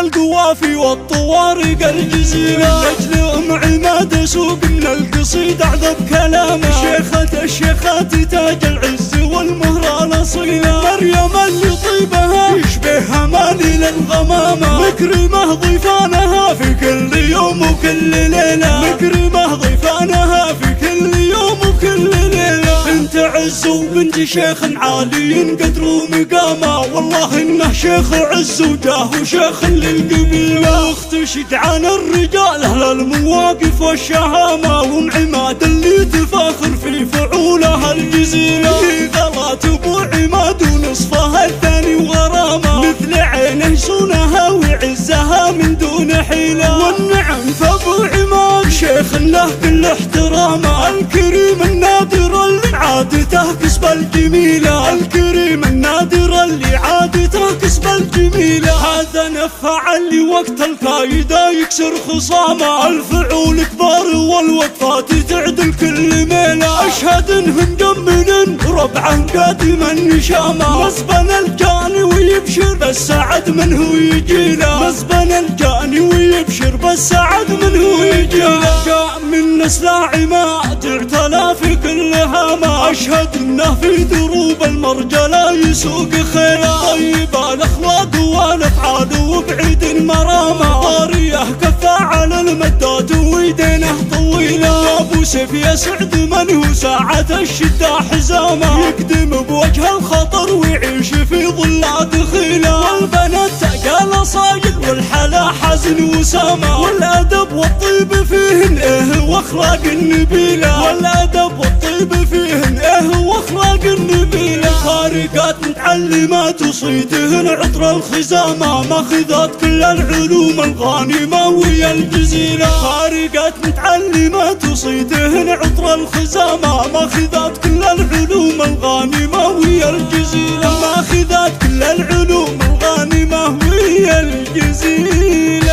القوافي والطوارق الجزيلة، من أجل عماد سوق من القصيد أعذب كلامه، شيخة الشيخات تاج العز والمهرة الأصيلة، مريم اللي طيبها يشبه مالي للغمامة، مكرمة ضيفانها في كل يوم وكل ليلة، مكرمة ضيفانها في كل يوم وكل ليلة. بنت عز وبنت شيخ عالي قدر ومقامة، والله انه شيخ عز وجاه وشيخ للقبيلة، اخت شجعان الرجال اهل المواقف والشهامة، وام عماد اللي تفاخر في فعولها الجزيلة، في غلات ابو عماد ونصفها الثاني وغرامة، مثل عينه صونها وعزها من دون حيلة، والنعم فابو عماد شيخ له كل احترامه، الكريم النادر اللي عادته كسب الجميلة، الكريم النادر اللي عادته كسب الجميلة، هذا نفع اللي وقت الكايدة يكسر خصامه، الفعول كبار والوقفات تعدل كل ميلة، اشهد انهم جمن ربعه قادم النشامة، مسبن الجاني ويبشر بالسعد من هو يجيله، مسبن الجاني ويبشر بالسعد من هو يجيله، جاء من نسل عماد اعتلى في كل هامة، اشهد انه في دروب المرجلة يسوق خيله، طيب الاخلاق والافعال وبعيد المرامة، طاريه كفى على المدات ويدينه طويلة، ابو سيف يسعد من هو ساعة الشدة حزامة، يقدم بوجه الخطر ويعيش في ظلات خيله، والبنات تقال صايد والحلا حزن وسامة، والادب والطيب فيهن واخلاق النبيلة، والادب والطيب فيهن واخلاق النبيلة، خارقات متعلمات وصيتهن عطر الخزامة، ماخذات كل العلوم الغانمة ويا الجزيلة، خارقات متعلمات وصيتهن عطر الخزامة، ماخذات كل العلوم الغانمة ويا الجزيلة، ماخذات كل العلوم الغانمة ويا الجزيلة.